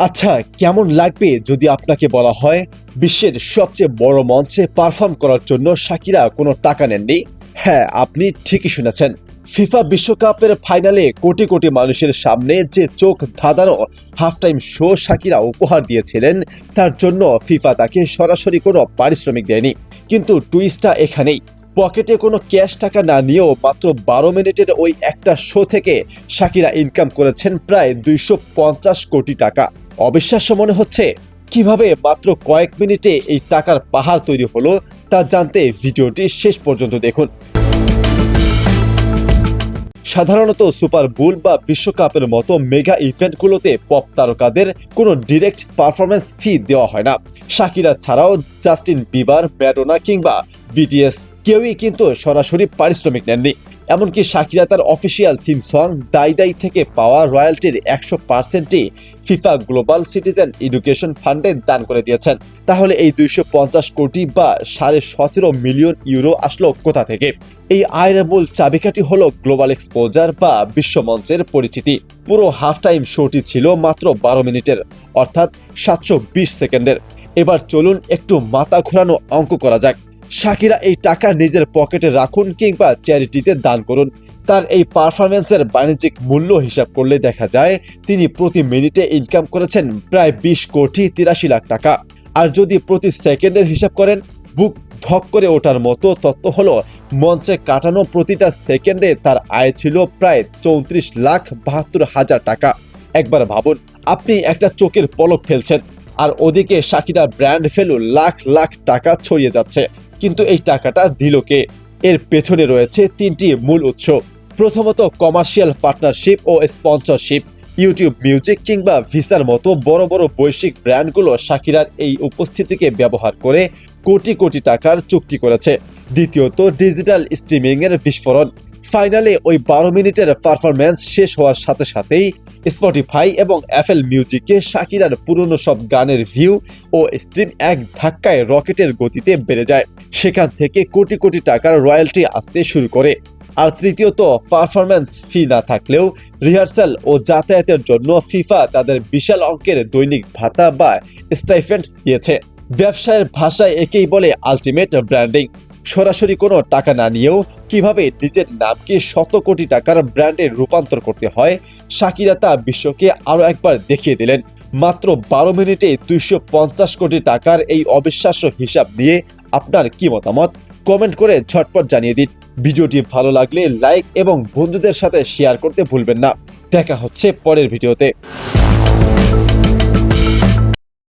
আচ্ছা, কেমন লাগবে যদি আপনাকে বলা হয় বিশ্বের সবচেয়ে বড় মঞ্চে পারফর্ম করার জন্য শাকিরা কোনো টাকা নেননি? হ্যাঁ, আপনি ঠিকই শুনেছেন। ফিফা বিশ্বকাপের ফাইনালে কোটি কোটি মানুষের সামনে যে চোখ ধাঁধানো হাফ টাইম শো শাকিরা উপহার দিয়েছিলেন, তার জন্য ফিফা তাকে সরাসরি কোনো পারিশ্রমিক দেয়নি। কিন্তু টুইস্টটা এখানেই। পকেটে কোনো ক্যাশ টাকা না নিয়েও মাত্র 12 মিনিটের ওই একটা শো থেকে শাকিরা ইনকাম করেছেন প্রায় 250 কোটি টাকা। অবিশ্বাস্য মনে হচ্ছে? কিভাবে মাত্র কয়েক মিনিটে এই টাকার পাহাড় তৈরি হলো তা জানতে ভিডিওটি শেষ পর্যন্ত দেখুন। সাধারণত সুপার বোল বা বিশ্বকাপের মতো মেগা ইভেন্টগুলোতে পপ তারকাদের কোনো ডিরেক্ট পারফরমেন্স ফি দেওয়া হয় না। শাকিরা ছাড়াও জাস্টিন বিবার, ম্যাডোনা কিংবা বিটিএস কেউই কিন্তু সরাসরি পারিশ্রমিক নেননি। এমনকি শাকিরা তার অফিসিয়াল থিম সং দাই দাই থেকে পাওয়া রয়্যালটির 100%ই ফিফা গ্লোবাল সিটিজেন এডুকেশন ফান্ডে দান করে দিয়েছেন। তাহলে এই 250 কোটি বা 17.5 মিলিয়ন ইউরো আসলো কোথা থেকে? এই আয়ের মূল চাবিকাঠি হলো গ্লোবাল এক্সপোজার বা বিশ্বমঞ্চের পরিচিতি। পুরো হাফ টাইম শোটি ছিল মাত্র 12 মিনিটের, অর্থাৎ 720 সেকেন্ডের। এবার চলুন একটু মাথা ঘোরানো অঙ্ক করা যাক। শাকিরা এই টাকা নিজের পকেটে রাখুন কিংবা চ্যারিটিতে দান করুন, তার এই পারফরমেন্সের বাণিজ্যিক মূল্য হিসাব করলে দেখা যায় তিনি প্রতি মিনিটে ইনকাম করেছেন প্রায় 20 কোটি 83 লাখ টাকা। আর যদি প্রতি সেকেন্ডের হিসাব করেন, বুক ধক করে ওঠার মতো তথ্য হলো মঞ্চে কাটানো প্রতিটা সেকেন্ডে তার আয় ছিল প্রায় 34,72,000 টাকা। একবার ভাবুন, আপনি একটা চোখের পলক ফেলছেন আর ওদিকে শাকিরা ব্র্যান্ড ভ্যালু লাখ লাখ টাকা ছড়িয়ে যাচ্ছে। কিন্তু এই টাকাটা দিল কে? এর পেছনে রয়েছে 3টি মূল উৎস। প্রথমত, কমার্শিয়াল পার্টনারশিপ ও স্পন্সরশিপ। ইউটিউব মিউজিক কিংবা ভিসার মতো বড় বড় বৈশ্বিক ব্র্যান্ডগুলো শাকিরার এই উপস্থিতিকে ব্যবহার করে কোটি কোটি টাকার চুক্তি করেছে। দ্বিতীয়ত, ডিজিটাল স্ট্রিমিং এর বিস্ফোরণ। ফাইনালে ওই 12 মিনিটের পারফরম্যান্স শেষ হওয়ার সাথে সাথেই স্পটিফাই এবং অ্যাপেল মিউজিকে শাকিরার পুরনো সব গানের ভিউ ও স্ট্রিম এক ধাক্কায় রকেটের গতিতে বেড়ে যায়। সেখান থেকে কোটি কোটি টাকার রয়্যালটি আসতে শুরু করে। আর তৃতীয়ত, পারফরম্যান্স ফি না থাকলেও রিহার্সাল ও যাতায়াতের জন্য ফিফা তাদের বিশাল অঙ্কের দৈনিক ভাতা বা স্টাইফেন্ড দিয়েছে। ব্যবসায়ের ভাষায় একেই বলে আলটিমেট ব্র্যান্ডিং। সরাসরি কোনো টাকা না নিয়েও কিভাবে নিজের নামকে শত কোটি টাকার ব্র্যান্ডে রূপান্তর করতে হয়, শাকিরা তা বিশ্বকে আরও একবার দেখিয়ে দিলেন। মাত্র 12 মিনিটে 250 কোটি টাকার এই অবিশ্বাস্য হিসাব নিয়ে আপনার কি মতামত? কমেন্ট করে ঝটপট জানিয়ে দিন। ভিডিওটি ভালো লাগলে লাইক এবং বন্ধুদের সাথে শেয়ার করতে ভুলবেন না। দেখা হচ্ছে পরের ভিডিওতে।